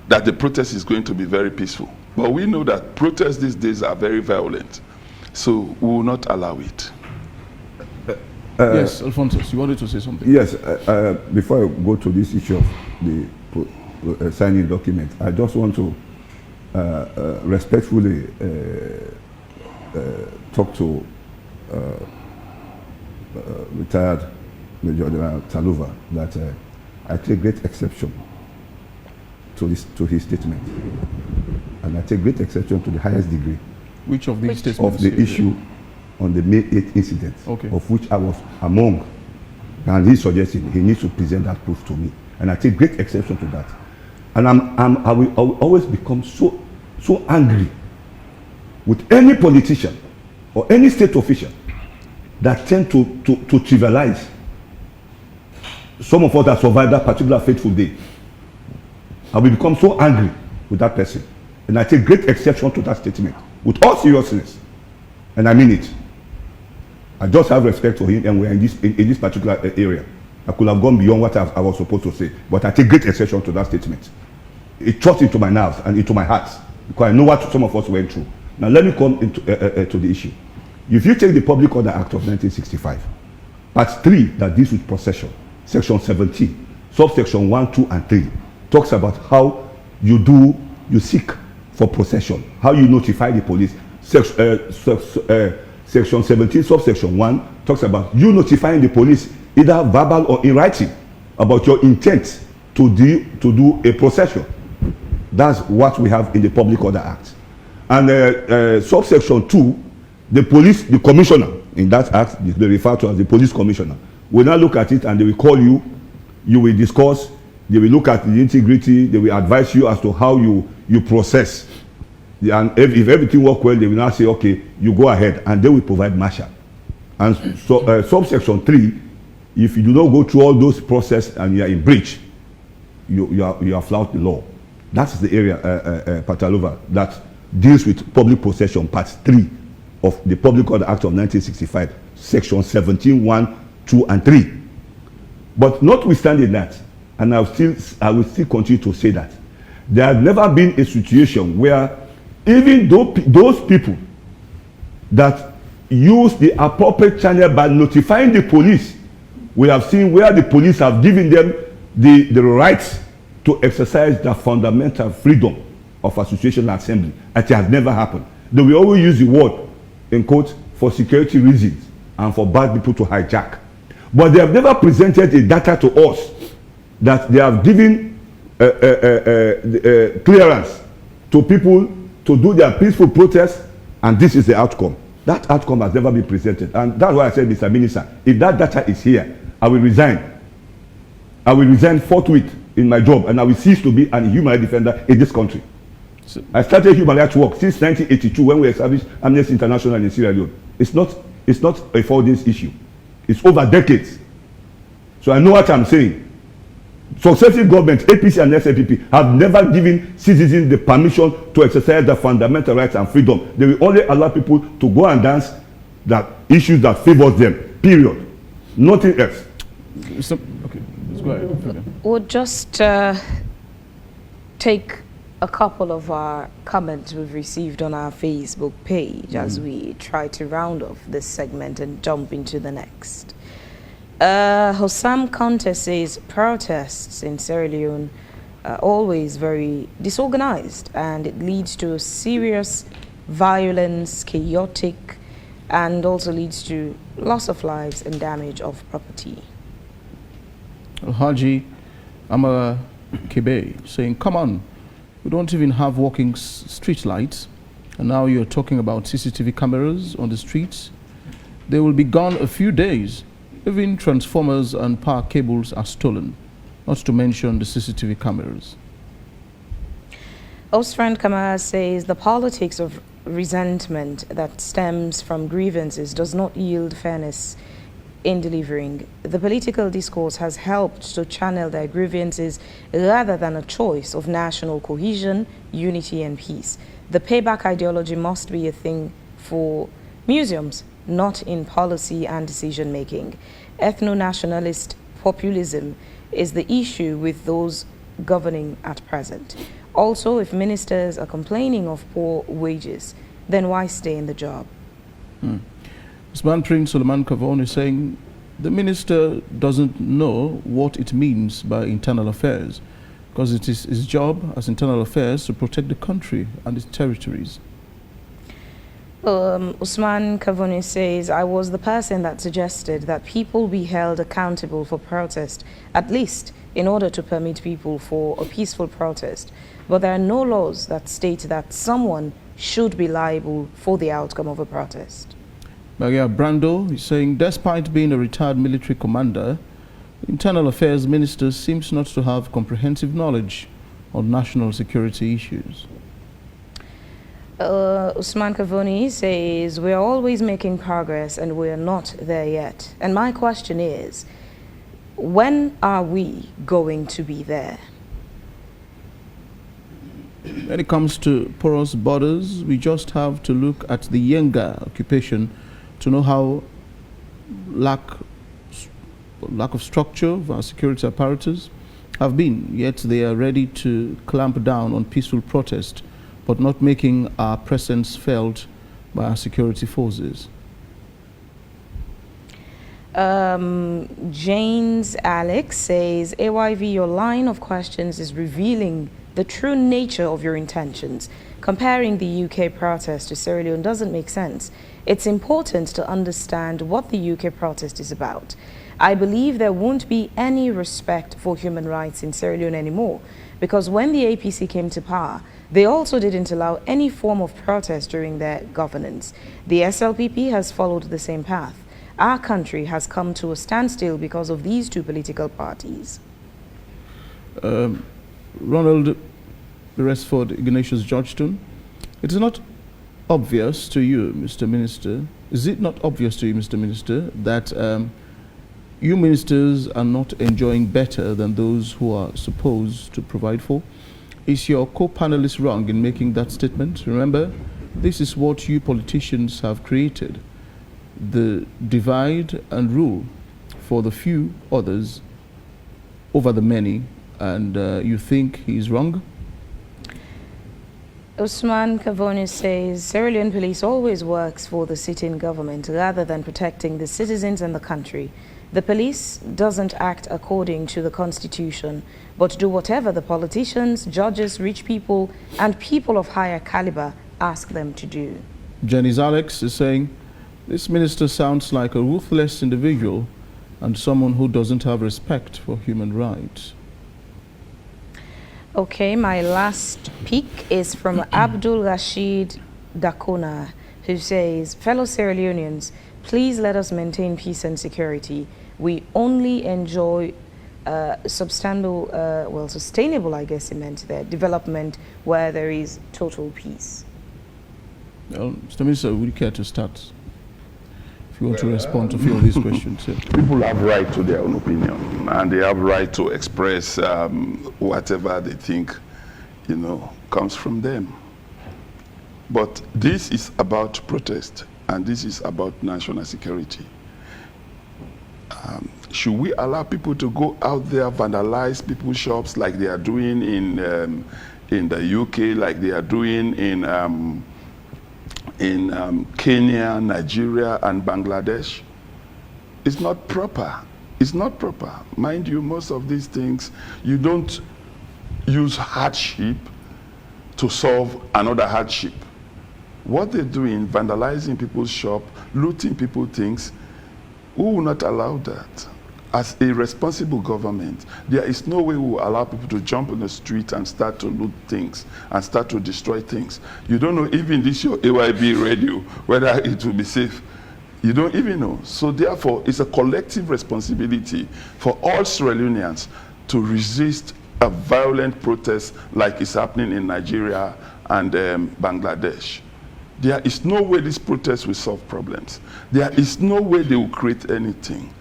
that the protest is going to be very peaceful. But we know that protests these days are very violent, so we will not allow it. Yes, Alphonsus, you wanted to say something? Yes, before I go to this issue of the signing document, I just want to respectfully talk to retired Major General Taluva that I take great exception to his statement, and I take great exception to the highest degree. Which of these statements? Of the issue on the May 8th incident, okay, of which I was among, and he suggested he needs to present that proof to me, and I take great exception to that. And I will always become so angry with any politician or any state official that tend to trivialize some of us that survived that particular fateful day. I will become so angry with that person, and I take great exception to that statement with all seriousness, and I mean it. I just have respect for him, and we're in this particular area. I could have gone beyond what I was supposed to say, but I take great exception to that statement. It cuts into my nerves and into my heart, because I know what some of us went through. Now let me come into to the issue. If you take the Public Order Act of 1965, Part 3 that deals with procession, Section 17, subsection 1, 2, and 3, talks about how you seek for procession, how you notify the police. Section 17, subsection 1 talks about you notifying the police, either verbal or in writing, about your intent to do a procession. That's what we have in the Public Order Act. And subsection 2, the commissioner in that act, they refer to as the police commissioner, will now look at it and they will call you, you will discuss, they will look at the integrity, they will advise you as to how you process. And if everything works well, they will now say, okay, you go ahead, and they will provide marshal. And so subsection 3, if you do not go through all those processes and you are in breach, you are flouted the law. That's the area, Patalova, that deals with public possession, part 3 of the Public Order Act of 1965, section 17, 1, 2, and 3. But notwithstanding that, and I will still continue to say that, there has never been a situation where even those people that use the appropriate channel by notifying the police, we have seen where the police have given them the rights to exercise their fundamental freedom of association and assembly. It has never happened. They will always use the word, in quote, for security reasons and for bad people to hijack. But they have never presented a data to us that they have given clearance to people to do their peaceful protest, and this is the outcome. That outcome has never been presented. And that's why I said, Mr. Minister, if that data is here, I will resign. I will resign forthwith in my job, and I will cease to be a human rights defender in this country. So, I started human rights work since 1982 when we established Amnesty International in Sierra Leone. It's not a 4 days issue. It's over decades. So I know what I'm saying. Successive governments, APC and SLPP, have never given citizens the permission to exercise their fundamental rights and freedom. They will only allow people to go and dance that issues that favors them, period. Nothing else. So, okay, let's go ahead. We'll just take a couple of our comments we've received on our Facebook page as we try to round off this segment and jump into the next. Hossam Conte says protests in Sierra Leone are always very disorganized, and it leads to serious violence, chaotic, and also leads to loss of lives and damage of property. Haji Amara Kebe, saying, come on, we don't even have working street lights, and now you're talking about CCTV cameras on the streets. They will be gone a few days. Even transformers and power cables are stolen, not to mention the CCTV cameras. Osfriend Kamara says the politics of resentment that stems from grievances does not yield fairness in delivering. The political discourse has helped to channel their grievances rather than a choice of national cohesion, unity and peace. The payback ideology must be a thing for museums, not in policy and decision making. Ethno-nationalist populism is the issue with those governing at present. Also, if ministers are complaining of poor wages, then why stay in the job? Usman Prince Suleiman Kavon is saying the minister doesn't know what it means by internal affairs, because it is his job as internal affairs to protect the country and its territories. Usman Kavoni says, I was the person that suggested that people be held accountable for protest, at least in order to permit people for a peaceful protest. But there are no laws that state that someone should be liable for the outcome of a protest. Maria Brando is saying, despite being a retired military commander, Internal Affairs Minister seems not to have comprehensive knowledge on national security issues. Usman Kavoni says, we're always making progress and we're not there yet. And my question is, when are we going to be there? When it comes to porous borders, we just have to look at the Yenga occupation to know how lack of structure of our security apparatus have been, yet they are ready to clamp down on peaceful protest, but not making our presence felt by our security forces. James Alex says, AYV, your line of questions is revealing the true nature of your intentions. Comparing the UK protest to Sierra Leone doesn't make sense. It's important to understand what the UK protest is about. I believe there won't be any respect for human rights in Sierra Leone anymore, because when the APC came to power, they also didn't allow any form of protest during their governance. The SLPP has followed the same path. Our country has come to a standstill because of these two political parties. Ronald Beresford Ignatius Georgetown, it is not obvious to you, Mr. Minister, is it not obvious to you, Mr. Minister, that you ministers are not enjoying better than those who are supposed to provide for? Is your co-panelist wrong in making that statement? Remember, this is what you politicians have created, the divide and rule for the few, others over the many, and you think he's wrong? Usman Kavoni says, Sierra Leone police always works for the sitting government rather than protecting the citizens and the country. The police doesn't act according to the constitution, but do whatever the politicians, judges, rich people, and people of higher caliber ask them to do. Janice Alex is saying, this minister sounds like a ruthless individual and someone who doesn't have respect for human rights. Okay, my last pick is from Abdul Rashid Dakona, who says, fellow Sierra Leoneans, please let us maintain peace and security. We only enjoy sustainable, I guess he meant there, development where there is total peace. Well, Mr. Minister, would you care to start? If you want to respond to a few of these questions. Yeah. People have right to their own opinion, and they have right to express whatever they think, comes from them. But this is about protest, and this is about national security. Should we allow people to go out there, vandalize people's shops like they are doing in the UK, like they are doing in Kenya, Nigeria, and Bangladesh? It's not proper. It's not proper. Mind you, most of these things, you don't use hardship to solve another hardship. What they're doing, vandalizing people's shop, looting people's things, we will not allow that. as a responsible government, there is no way we will allow people to jump on the street and start to loot things and start to destroy things. You don't know even this your AYB radio, whether it will be safe. You don't even know. So therefore, it's a collective responsibility for all Sierra Leoneans to resist a violent protest like is happening in Nigeria and Bangladesh. There is no way this protest will solve problems. There is no way they will create anything.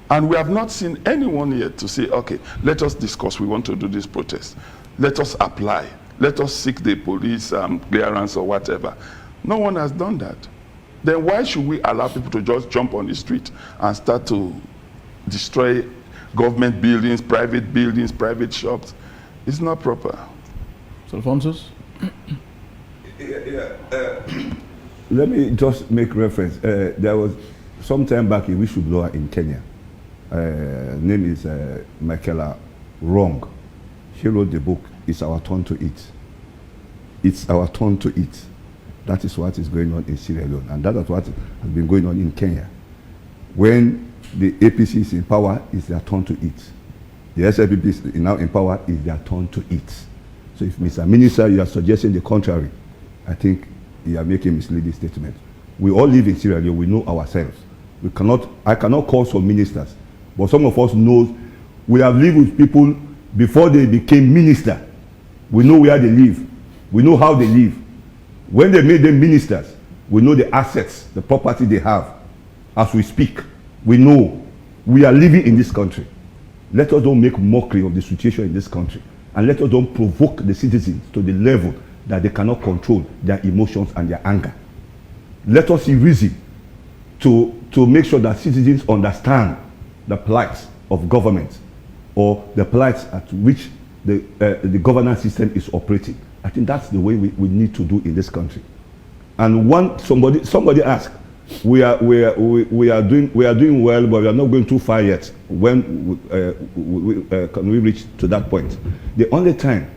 And we have not seen anyone yet to say, okay, let us discuss, we want to do this protest. Let us apply. Let us seek the police clearance or whatever. No one has done that. Then why should we allow people to just jump on the street and start to destroy government buildings, private shops? It's not proper. So Alphonsus? Let me just make reference. There was some time back a whistleblower in Kenya. Name is Michaela Wrong. She wrote the book, It's Our Turn to Eat. It's our turn to eat. That is what is going on in Sierra Leone. And that is what has been going on in Kenya. When the APC is in power, it's their turn to eat. The SLPP is now in power, it's their turn to eat. So if Mr. Minister, you are suggesting the contrary, I think you are making a misleading statement. We all live in Sierra Leone, we know ourselves. I cannot call some ministers, but some of us know we have lived with people before they became minister. We know where they live. We know how they live. When they made them ministers, we know the assets, the property they have. As we speak, we know we are living in this country. Let us don't make mockery of the situation in this country. And let us don't provoke the citizens to the level that they cannot control their emotions and their anger. Let us see reason to make sure that citizens understand the plight of government or the plight at which the governance system is operating. I think that's the way we need to do in this country. And somebody asked, we are doing well, but we are not going too far yet. When can we reach to that point? The only time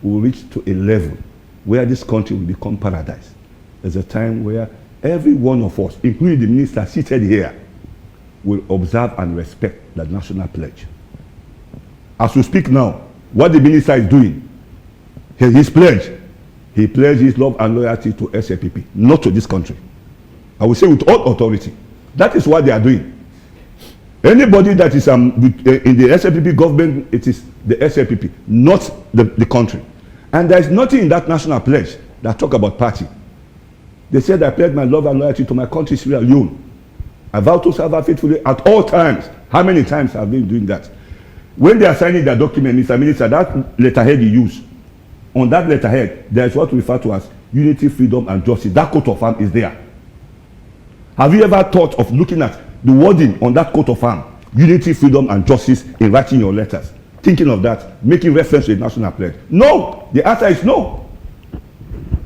we will reach to a level where this country will become paradise is a time where every one of us, including the minister seated here, will observe and respect the national pledge. As we speak now, what the minister is doing, his pledge, he pledged his love and loyalty to SLPP, not to this country. I will say with all authority, that is what they are doing. Anybody that is in the SLPP government, it is the SLPP, not the country. And there is nothing in that national pledge that talk about party. They said, I pledge my love and loyalty to my country, Sierra Leone. I vow to serve her faithfully at all times. How many times have they been doing that? When they are signing their document, Mr. Minister, that letterhead you use, on that letterhead, there is what we refer to as unity, freedom, and justice. That coat of arms is there. Have you ever thought of looking at the wording on that coat of arms, unity, freedom, and justice, in writing your letters? Thinking of that, making reference to the national pledge? No! The answer is no.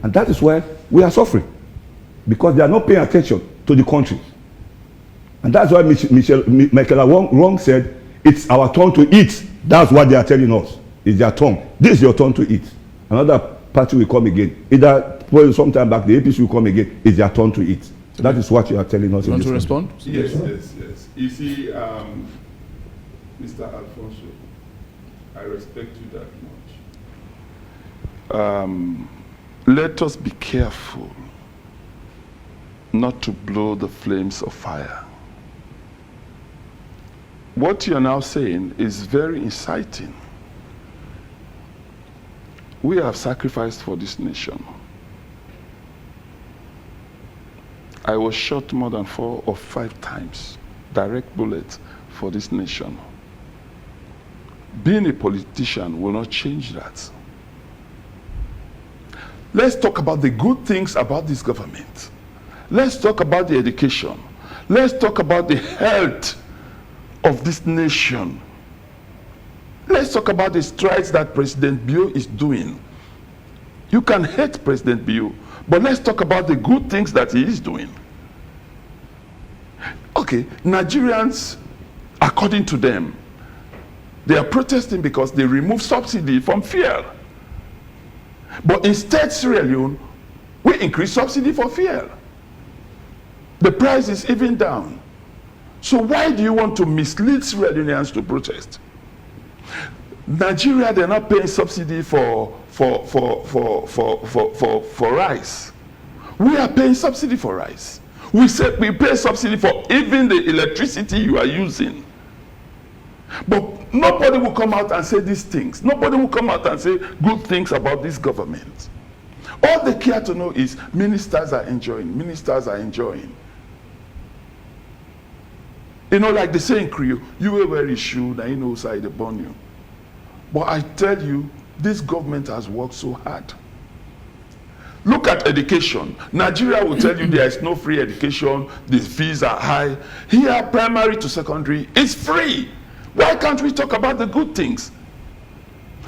And that is why we are suffering. Because they are not paying attention to the country. And that's why Michaela Wrong said, it's our turn to eat. That's what they are telling us. It's their turn. This is your turn to eat. Another party will come again. Either sometime back, the APC will come again. It's their turn to eat. That is what you are telling us. You want to respond? Yes. You see, Mr. Alphonsus, I respect you that much. Let us be careful not to blow the flames of fire. What you're now saying is very inciting. We have sacrificed for this nation. I was shot more than 4 or 5 times, direct bullets, for this nation. Being a politician will not change that. Let's talk about the good things about this government. Let's talk about the education. Let's talk about the health of this nation. Let's talk about the strides that President Bio is doing. You can hate President Bio, but let's talk about the good things that he is doing. Okay, Nigerians, according to them, they are protesting because they remove subsidy from fuel. But instead, Sierra Leone, we increase subsidy for fuel. The price is even down. So why do you want to mislead Sierra Leoneans to protest? Nigeria, they're not paying subsidy for rice. We are paying subsidy for rice. We said we pay subsidy for even the electricity you are using. But nobody will come out and say these things. Nobody will come out and say good things about this government. All they care to know is ministers are enjoying. Ministers are enjoying. You know, like they say in Creole, you will wear a shoe, now you know side they burn you. But I tell you, this government has worked so hard. Look at education. Nigeria will tell you there is no free education, the fees are high. Here, primary to secondary is free. Why can't we talk about the good things?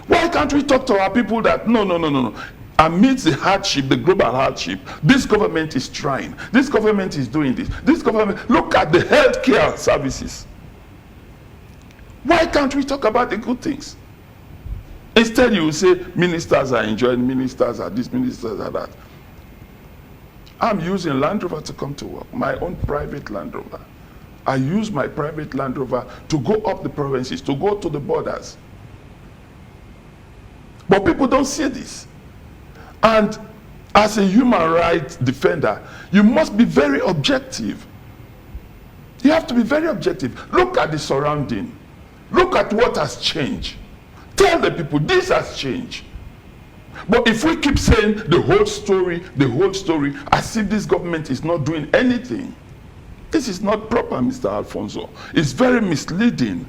Why can't we talk to our people that no. Amidst the hardship, the global hardship, this government is trying. This government is doing this. This government, look at the healthcare services. Why can't we talk about the good things? Instead, you will say ministers are enjoying, ministers are this, ministers are that. I'm using Land Rover to come to work, my own private Land Rover. I use my private Land Rover to go up the provinces, to go to the borders. But people don't see this. And as a human rights defender, you must be very objective. You have to be very objective. Look at the surrounding. Look at what has changed. Tell the people this has changed. But if we keep saying the whole story, as if this government is not doing anything, this is not proper, Mr. Alphonsus. It's very misleading.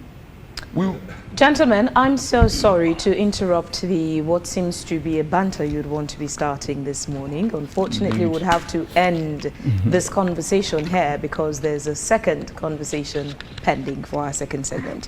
Gentlemen, I'm so sorry to interrupt what seems to be a banter you'd want to be starting this morning. Unfortunately, we'd have to end this conversation here because there's a second conversation pending for our second segment.